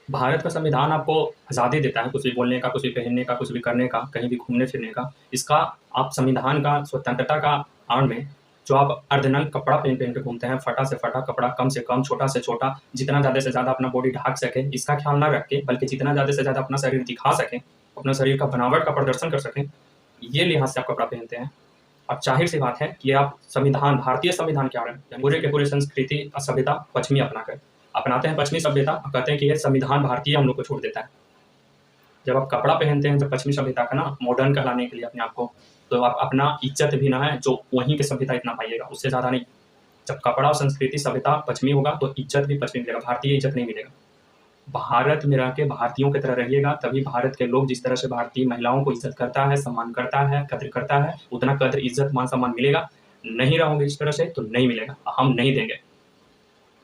भारत का संविधान आपको आज़ादी देता है कुछ भी बोलने का, कुछ भी पहनने का, कुछ भी करने का, कहीं भी घूमने-फिरने का। इसका आप संविधान का स्वतंत्रता का आड़ में जो आप अर्धनग्न कपड़ा पहन-पहन के घूमते हैं, फटा से फटा कपड़ा, कम से कम, छोटा से छोटा, जितना ज़्यादा से ज़्यादा अपना बॉडी ढक सकें, इसका ख्याल ना रख के, बल्कि जितना ज़्यादा से ज़्यादा अपना शरीर दिखा सकें, अपना शरीर का बनावट का प्रदर्शन कर सकें, ये लिहाज से आप कपड़ा पहनते हैं। अब ज़ाहिर-सी बात है कि आप संविधान, भारतीय संविधान के आड़ में पूरे के पूरे संस्कृति और सभ्यता पश्चिमी अपनाते हैं पश्चिमी सभ्यता और कहते हैं कि ये संविधान भारतीय हम लोग को छोड़ देता है। जब आप कपड़ा पहनते हैं जब पश्चिमी सभ्यता का ना मॉडर्न कहलाने के लिए अपने आप को, तो आप अपना इज्जत भी ना है जो वहीं की सभ्यता इतना पाइएगा, उससे ज़्यादा नहीं। जब कपड़ा और संस्कृति सभ्यता पश्चिमी होगा तो इज्जत भी पश्चिमी मिलेगा, भारतीय इज्जत नहीं मिलेगा। भारत में रह के भारतीयों की तरह रहिएगा, तभी भारत के लोग जिस तरह से भारतीय महिलाओं को इज्जत करता है, सम्मान करता है, कद्र करता है, उतना कद्र, इज्जत, मान सम्मान मिलेगा। नहीं रहोगे इस तरह से तो नहीं मिलेगा, हम नहीं देंगे।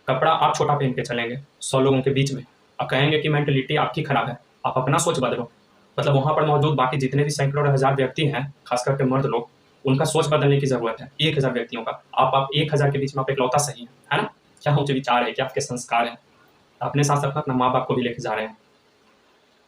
कपड़ा आप छोटा पहन के चलेंगे 100 लोगों के बीच में और कहेंगे कि मेंटलिटी आपकी खराब है, आप अपना सोच बदलो। मतलब वहाँ पर मौजूद बाकी जितने भी सैकड़ों और हज़ार व्यक्ति हैं, खास करके मर्द लोग, उनका सोच बदलने की ज़रूरत है। 1000 व्यक्तियों का, आप 1000 के बीच में आप इकलौता सही है ना? क्या ऊँचे विचार है, क्या आपके संस्कार हैं? अपने साथ साथ अपना माँ-बाप को भी लेके जा रहे हैं,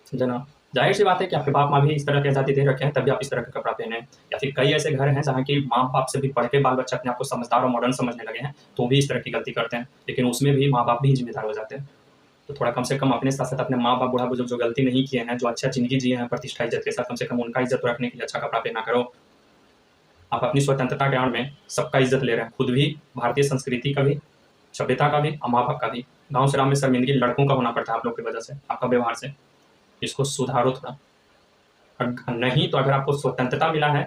समझे ना? ज़ाहिर-सी बात है कि आपके बाप-माँ भी इस तरह की आज़ादी दे रखे हैं, तभी आप इस तरह का कपड़ा पहने हैं। या फिर कई ऐसे घर हैं जहाँ की माँ-बाप से भी बढ़ के बाल-बच्चे अपने आप को समझदार और मॉडर्न समझने लगे हैं, तो भी इस तरह की गलती करते हैं। लेकिन उसमें भी माँ-बाप भी ज़िम्मेदार हो जाते हैं। तो थोड़ा कम से कम अपने साथ-साथ अपने माँ-बाप, बूढ़ा-बुजुर्ग जो गलती नहीं किए हैं, जो अच्छा ज़िंदगी जिए हैं प्रतिष्ठा, इज़्ज़त के साथ, कम से कम उनका इज़्ज़त रखने के लिए अच्छा कपड़ा पहना करो। आप अपनी स्वतंत्रता के आड़ में सबका इज़्ज़त ले रहे हैं, खुद भी, भारतीय संस्कृति का भी, सभ्यता का भी और माँ-बाप का भी। गाँव शहर में शर्मिंदगी लड़कों का होना पड़ता है आप लोग की वजह से, आपका व्यवहार से। इसको सुधारो थोड़ा। नहीं तो अगर आपको स्वतंत्रता मिला है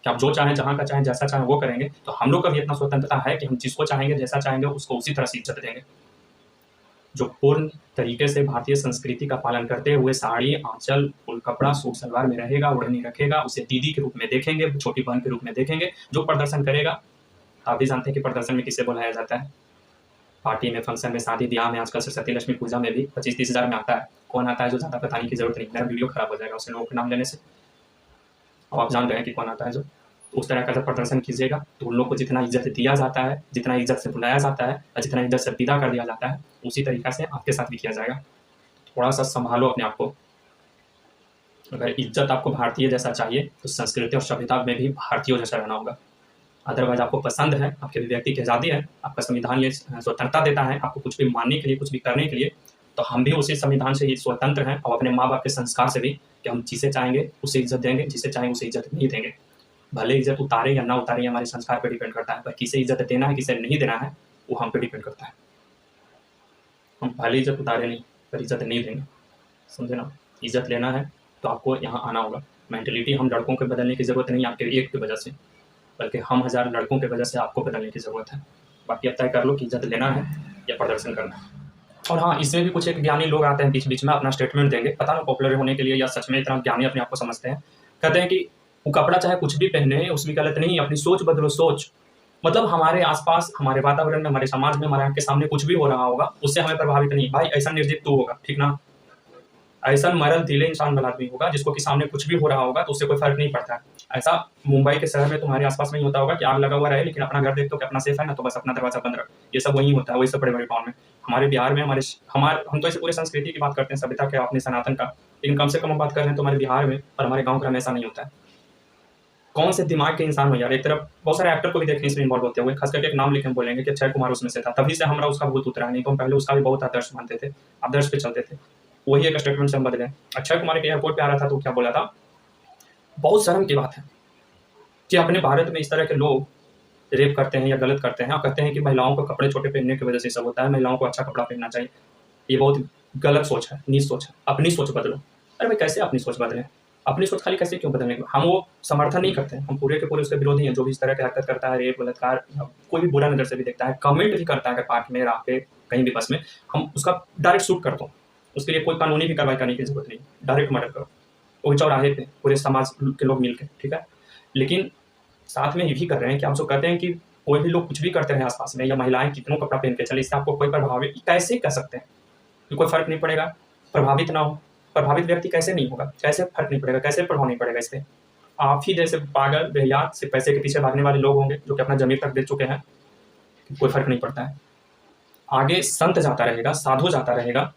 कि आप जो चाहें, जहाँ का चाहें, जैसा चाहें वो करेंगे, तो हम लोग का भी इतना स्वतंत्रता है कि हम जिसको चाहेंगे, जैसा चाहेंगे, उसको उसी तरह से इज़्ज़त देंगे। जो पूर्ण तरीके से भारतीय संस्कृति का पालन करते हुए साड़ी, आँचल, फुल कपड़ा, सूट सलवार में रहेगा, ओढ़नी रखेगा, उसे दीदी के रूप में देखेंगे, छोटी बहन के रूप में देखेंगे, जो प्रदर्शन करेगा। आप भी जानते हैं कि प्रदर्शन में किसे बुलाया जाता है। पार्टी में, फंक्शन में, शादी-ब्याह में, आजकल सरस्वती लक्ष्मी पूजा में भी 25-30 हज़ार में आता है। कौन आता है जो ज़्यादा बताने की ज़रूरत नहीं, मेरा वीडियो खराब हो जाएगा उससे लोगों के नाम लेने से। अब आप जान रहे हैं कि कौन आता है जो। तो उस तरह का जब प्रदर्शन कीजिएगा तो उन लोग को जितना इज़्ज़त दिया जाता है, जितना इज़्ज़त से बुलाया जाता है और जितना इज़्ज़त से विदा कर दिया जाता है, उसी तरीक़ा से आपके साथ भी किया जाएगा। थोड़ा-सा सँभालो अपने आप को। अगर इज़्ज़त आपको भारतीय जैसा चाहिए तो संस्कृति और सभ्यता में भी भारतीयों जैसा रहना होगा। अदरवाइज़ आपको पसंद है, आपके अभिव्यक्ति की आज़ादी है, आपका संविधान ये स्वतंत्रता देता है आपको कुछ भी मानने के लिए, कुछ भी करने के लिए, तो हम भी उसी संविधान से ही स्वतंत्र हैं और अपने माँ-बाप के संस्कार से भी कि हम जिसे चाहेंगे उसे इज़्ज़त देंगे, जिसे चाहेंगे उसे इज़्ज़त नहीं देंगे। भले इज़्ज़त उतारें या ना उतारें, ये हमारे संस्कार पे डिपेंड करता है, पर किसे इज़्ज़त देना है, किसे नहीं देना है, वो हम पे डिपेंड करता है। हम भले इज़्ज़त उतारे नहीं, पर इज़्ज़त नहीं देंगे, समझे ना? इज़्ज़त लेना है तो आपको यहाँ आना होगा। मेंटलिटी हम लड़कों को बदलने की ज़रूरत नहीं है आपके एक की वजह से, बल्कि हम 1000 लड़कों की वजह से आपको बदलने की ज़रूरत है। बाकी अब तय कर लो कि इज़्ज़त लेना है या प्रदर्शन करना है। और हाँ, इसमें भी कुछ एक ज्ञानी लोग आते हैं बीच-बीच में अपना स्टेटमेंट देंगे, पता ना पॉपुलर होने के लिए या सच में इतना ज्ञानी अपने आप को समझते हैं। कहते हैं कि वो कपड़ा चाहे कुछ भी पहने, उसमें गलत नहीं है, अपनी सोच बदलो, सोच। मतलब हमारे आस-पास, हमारे वातावरण में, हमारे समाज में, हमारे आँख के सामने कुछ भी हो रहा होगा, उससे हमें प्रभावित नहीं। भाई ऐसा निर्जीव तू होगा, ठीक ना? ऐसा मरल दिले इंसान भला आदमी होगा जिसको कि सामने कुछ भी हो रहा होगा तो उससे कोई फ़र्क नहीं पड़ता है। ऐसा मुंबई के शहर में तुम्हारे आस-पास नहीं होता होगा कि आग लगा हुआ रहे लेकिन अपना घर देख तो कि अपना सेफ है ना, तो बस अपना दरवाज़ा बंद रख। ये सब वहीं होता है, वही सब बड़े-बड़े टाउन में। हमारे बिहार में हम तो ऐसे पूरे संस्कृति की बात करते हैं, सभ्यता के, अपने सनातन का, लेकिन कम से कम हम बात कर रहे हैं तो हमारे बिहार में और हमारे गाँव में ऐसा नहीं होता है। कौन से दिमाग के इंसान हो यार, एक तरफ बहुत सारे एक्टर को भी देखने इसमें इन्वॉल्व होते हुए, खास करके एक नाम लेके हम बोलेंगे कि अक्षय कुमार उसमें से था, तभी से हमारा उसका भूत उतरा, नहीं तो हम पहले उसका भी बहुत आदर्श मानते थे, आदर्श पे चलते थे। वही एक स्टेटमेंट से हम बदले। अक्षय कुमार के एयरपोर्ट पे आ रहा था तो क्या बोला था, बहुत शर्म की बात है कि अपने भारत में इस तरह के लोग रेप करते हैं या गलत करते हैं और कहते हैं कि महिलाओं को कपड़े छोटे पहनने की वजह से सब होता है, महिलाओं को अच्छा कपड़ा पहनना चाहिए। ये बहुत गलत सोच है, नीच सोच है, अपनी सोच बदलो। अरे भाई कैसे अपनी सोच बदलें? अपनी सोच खाली कैसे क्यों बदलने? हम वो समर्थन नहीं करते हैं, हम पूरे के पूरे उसके विरोधी हैं, जो भी इस तरह की हरकत करता है, रेप, बलात्कार, कोई भी बुरा नज़र से भी देखता है, कमेंट भी करता है पार्क में, राह पे, कहीं भी बस में, हम उसका डायरेक्ट शूट कर दो। उसके लिए कोई कानूनी भी कार्रवाई करने की ज़रूरत नहीं, डायरेक्ट मर्डर करो, वो चौराहे पे पूरे समाज के लोग मिल के, ठीक है? लेकिन साथ में ये भी कर रहे हैं कि आप जो कहते हैं कि कोई भी लोग कुछ भी करते रहें आस-पास में या महिलाएँ कितनों कपड़ा पहन के चले, इससे आपको कोई प्रभावित कैसे कह सकते हैं कि कोई फ़र्क नहीं पड़ेगा, प्रभावित ना हो? प्रभावित व्यक्ति कैसे नहीं होगा? कैसे फ़र्क नहीं पड़ेगा? कैसे प्रभाव नहीं पड़ेगा इससे? आप ही जैसे पागल, बेहयात, सिर्फ़ पैसे के पीछे भागने वाले लोग होंगे जो कि अपना ज़मीर तक बेच चुके हैं, कोई फ़र्क नहीं पड़ता है। आगे संत जाता रहेगा, साधु जाता रहेगा,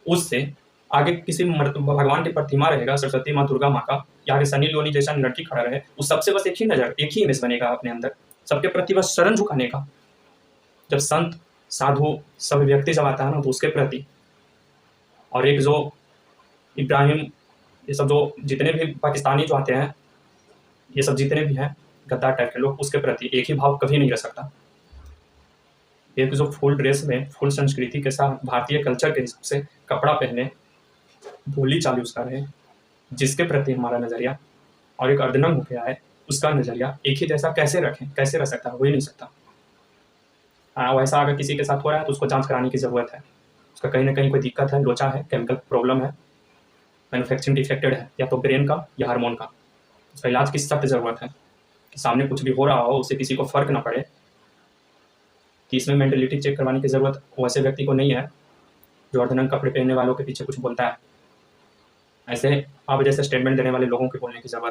उससे आगे किसी भगवान की प्रतिमा रहेगा, सरस्वती माँ, दुर्गा माँ का, या आगे सनी लियोनी जैसा लड़की खड़ा रहे, उस सबसे बस एक ही नज़र, एक ही इमेज बनेगा अपने अंदर, सबके प्रति बस शरण झुकाने का। जब संत, साधु, सब व्यक्ति जब आता है ना, तो उसके प्रति, और एक जो इब्राहिम, ये सब जो जितने भी पाकिस्तानी जो आते हैं, ये सब जितने भी हैं गद्दार टाइप के लोग, उसके प्रति एक ही भाव कभी नहीं रह सकता। एक जो फुल ड्रेस में, फुल संस्कृति के साथ, भारतीय कल्चर के हिसाब से कपड़ा पहने, बोली चाली उसका रहे, जिसके प्रति हमारा नज़रिया, और एक अर्धनग्न होकर आए, उसका नज़रिया एक ही जैसा कैसे रखें, कैसे रह सकता है? हो ही नहीं सकता। वैसा अगर किसी के साथ हो रहा है तो उसको जांच कराने की ज़रूरत है, उसका कहीं ना कहीं कोई दिक्कत है, लोचा है, केमिकल प्रॉब्लम है, मैन्युफैक्चरिंग डिफेक्टेड है, या तो ब्रेन का या हार्मोन का। उसका इलाज की सख्त ज़रूरत है कि सामने कुछ भी हो रहा हो, उससे किसी को फ़र्क ना पड़े, कि इसमें मेंटलिटी चेक करवाने की ज़रूरत वैसे व्यक्ति को नहीं है जो अर्धनग्न कपड़े पहनने वालों के पीछे कुछ बोलता है। ऐसे अब जैसे स्टेटमेंट देने वाले लोगों के बोलने की ज़रूरत